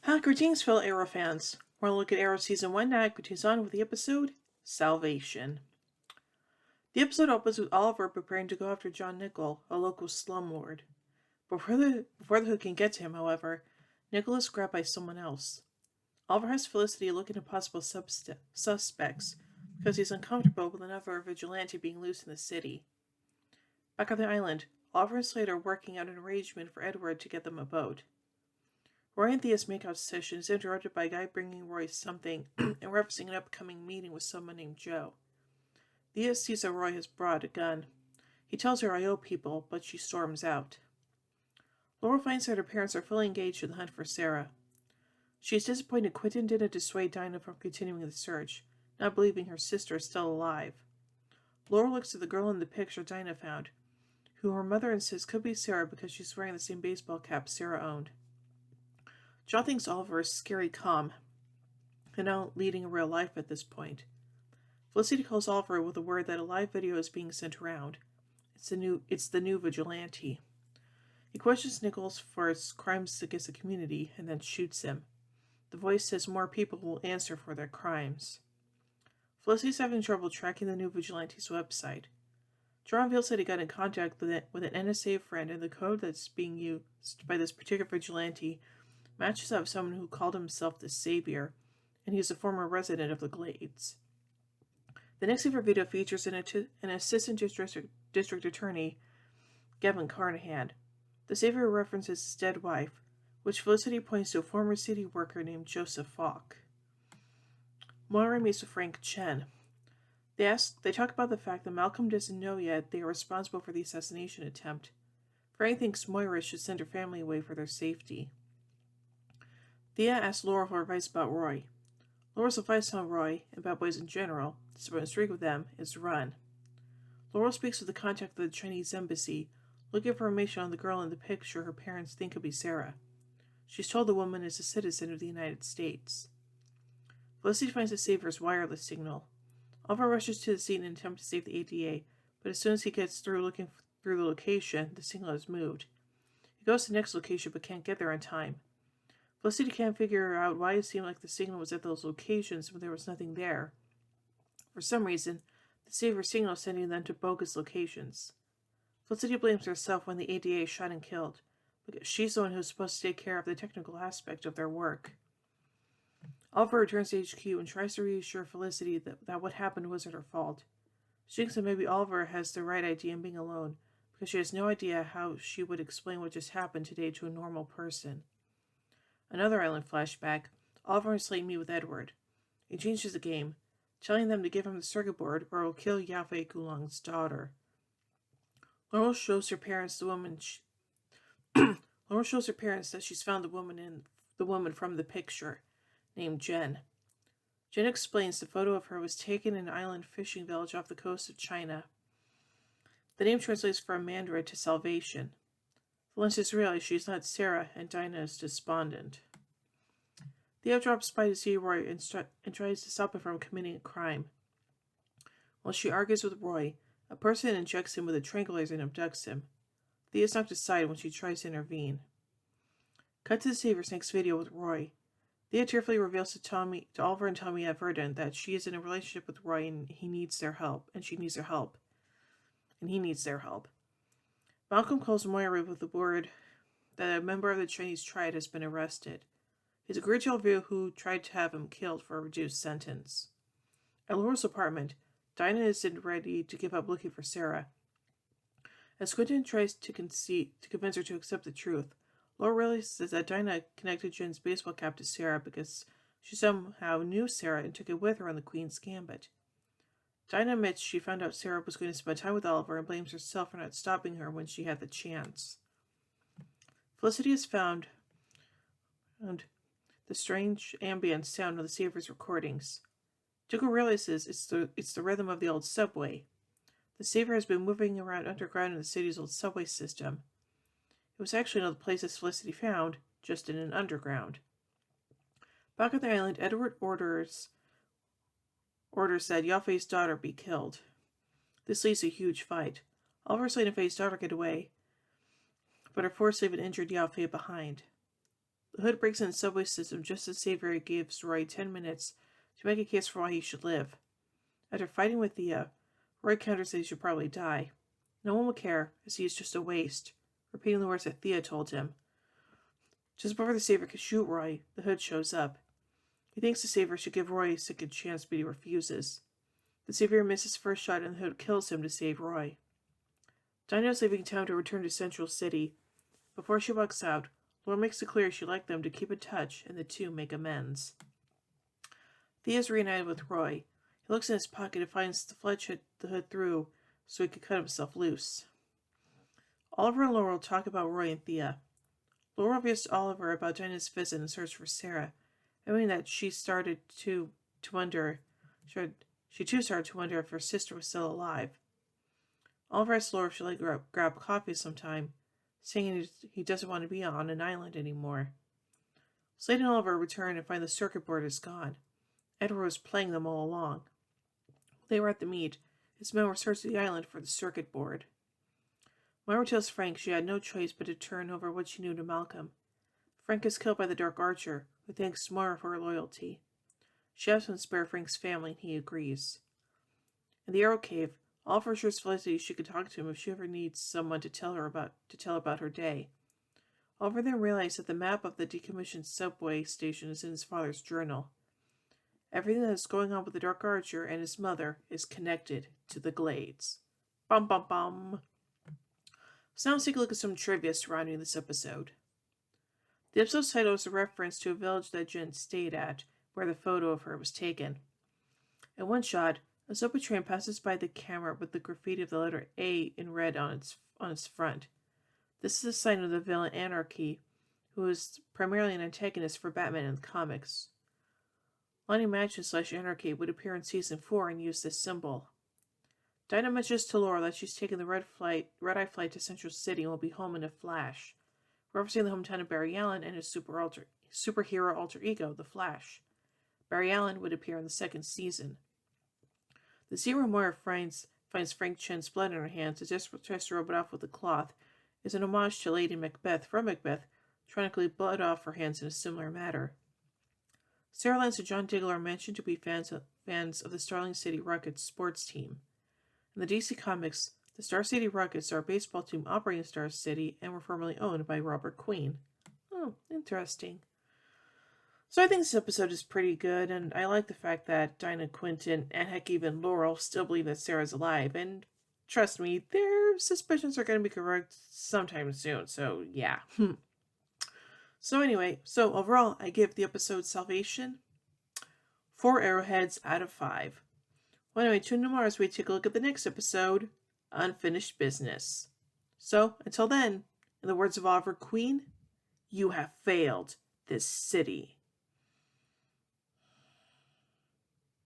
Greetings, fellow Arrow fans. We're going to look at Arrow Season 1 now, continues on with the episode Salvation. The episode opens with Oliver preparing to go after John Nickel, a local slumlord. Before the hook can get to him, however, Nickel is grabbed by someone else. Oliver has Felicity looking at possible suspects because he's uncomfortable with another vigilante being loose in the city. Back on the island, Oliver and Slade are working out an arrangement for Edward to get them a boat. Roy and Thea's makeout session is interrupted by a guy bringing Roy something and referencing an upcoming meeting with someone named Joe. Thea sees that Roy has brought a gun. He tells her I owe people, but she storms out. Laurel finds that her parents are fully engaged in the hunt for Sarah. She is disappointed Quentin didn't dissuade Dinah from continuing the search, not believing her sister is still alive. Laurel looks at the girl in the picture Dinah found, who her mother insists could be Sarah because she's wearing the same baseball cap Sarah owned. John thinks Oliver is scary calm, and now leading a real life at this point. Felicity calls Oliver with the word that a live video is being sent around. It's the new vigilante. He questions Nichols for his crimes against the community and then shoots him. The voice says more people will answer for their crimes. Felicity's having trouble tracking the new vigilante's website. John reveals that he got in contact with an NSA friend, and the code that's being used by this particular vigilante matches up someone who called himself the Savior, and he's a former resident of the Glades. The next video features an assistant district attorney, Gavin Carnahan. The Savior references his dead wife, which Felicity points to a former city worker named Joseph Falk. Moira meets with Frank Chen. They talk about the fact that Malcolm doesn't know yet they are responsible for the assassination attempt. Frank thinks Moira should send her family away for their safety. Thea asks Laurel for advice about Roy. Laurel's advice on Roy, and bad boys in general, to streak with them, is run. Laurel speaks with the contact of the Chinese embassy, looking for information on the girl in the picture her parents think could be Sarah. She's told the woman is a citizen of the United States. Felicity finds the Savior's wireless signal. Oliver rushes to the scene in an attempt to save the ADA, but as soon as he gets through looking through the location, the signal has moved. He goes to the next location but can't get there in time. Felicity can't figure out why it seemed like the signal was at those locations when there was nothing there. For some reason, the Savior signal is sending them to bogus locations. Felicity blames herself when the ADA is shot and killed, because she's the one who's supposed to take care of the technical aspect of their work. Oliver returns to HQ and tries to reassure Felicity that what happened wasn't her fault. She thinks that maybe Oliver has the right idea in being alone, because she has no idea how she would explain what just happened today to a normal person. Another island flashback, Oliver and Slade meet with Edward. He changes the game, telling them to give him the circuit board or he'll kill Yafei Gulong's daughter. Laurel shows her parents that she's found the woman from the picture, named Jen. Jen explains the photo of her was taken in an island fishing village off the coast of China. The name translates from Mandarin to salvation. Valencia's realizes she's not Sarah, and Dinah is despondent. Thea drops by to see Roy and tries to stop him from committing a crime. While she argues with Roy, a person injects him with a tranquilizer and abducts him. Thea's knocked aside when she tries to intervene. Cut to the Savior's next video with Roy. Thea tearfully reveals to Oliver and Tommy at Verdun that she is in a relationship with Roy and he needs their help, and she needs their help. And he needs their help. Malcolm calls Moira with the word that a member of the Chinese triad has been arrested. He's a Gridgel who tried to have him killed for a reduced sentence. At Laurel's apartment, Dinah isn't ready to give up looking for Sarah. As Quentin tries to convince her to accept the truth, Laurel realizes that Dinah connected Jen's baseball cap to Sarah because she somehow knew Sarah and took it with her on the Queen's Gambit. Dinah admits she found out Sarah was going to spend time with Oliver and blames herself for not stopping her when she had the chance. Felicity has found the strange ambient sound of the Savior's recordings. Tuco realizes it's the rhythm of the old subway. The Savior has been moving around underground in the city's old subway system. It was actually another place that Felicity found, just in an underground. Back at the island, Edward orders that Yafei's daughter be killed. This leads to a huge fight. Oliver, Slade, and Faye's daughter get away, but are forced to leave an injured Yafei behind. The Hood breaks in the subway system just as Xavier gives Roy 10 minutes to make a case for why he should live. After fighting with Thea, Roy counters that he should probably die. No one will care, as he is just a waste, repeating the words that Thea told him. Just before the Savior can shoot Roy, the Hood shows up. He thinks the Savior should give Roy a second chance, but he refuses. The Savior misses his first shot and the Hood kills him to save Roy. Dinah is leaving town to return to Central City. Before she walks out, Laura makes it clear she'd like them to keep in touch, and the two make amends. Thea is reunited with Roy. He looks in his pocket and finds the fletch hit the Hood through so he could cut himself loose. Oliver and Laura talk about Roy and Thea. Laura reveals to Oliver about Dinah's visit and search for Sarah, knowing that she too started to wonder if her sister was still alive. Oliver asks Laura if she'd like to grab coffee sometime, saying he doesn't want to be on an island anymore. Slade and Oliver return and find the circuit board is gone. Edward was playing them all along. While they were at the meet, his men were searching the island for the circuit board. Moira tells Frank she had no choice but to turn over what she knew to Malcolm. Frank is killed by the Dark Archer, who thanks Moira for her loyalty. She asks him to spare Frank's family, and he agrees. In the Arrow Cave, Oliver assures Felicity she could talk to him if she ever needs someone to tell about her day. Oliver then realizes that the map of the decommissioned subway station is in his father's journal. Everything that is going on with the Dark Archer and his mother is connected to the Glades. Bum bum bum. So now let's take a look at some trivia surrounding this episode. The episode's title is a reference to a village that Jen stayed at, where the photo of her was taken. In one shot, a subway train passes by the camera with the graffiti of the letter A in red on its front. This is a sign of the villain Anarchy, who is primarily an antagonist for Batman in the comics. Lonnie Mansion/Anarchy would appear in Season 4 and use this symbol. Dinah mentions to Laura that she's taken the red-eye flight to Central City and will be home in a flash, referencing the hometown of Barry Allen and his superhero alter ego, the Flash. Barry Allen would appear in the second season. The scene where Moira finds Frank Chen's blood in her hands and just tries to rub it off with a cloth is an homage to Lady Macbeth from Macbeth, trying to clean blood off her hands in a similar manner. Sarah Lance and John Diggle are mentioned to be fans of the Starling City Rockets sports team. In the DC Comics, the Star City Rockets are a baseball team operating in Star City and were formerly owned by Robert Queen. Oh, interesting. So I think this episode is pretty good, and I like the fact that Dinah, Quentin, and heck even Laurel still believe that Sarah's alive, and trust me, their suspicions are going to be correct sometime soon, so yeah. So anyway, overall, I give the episode Salvation 4 arrowheads out of 5. Well, anyway, tune in tomorrow as we take a look at the next episode, Unfinished Business. So, until then, in the words of Oliver Queen, you have failed this city.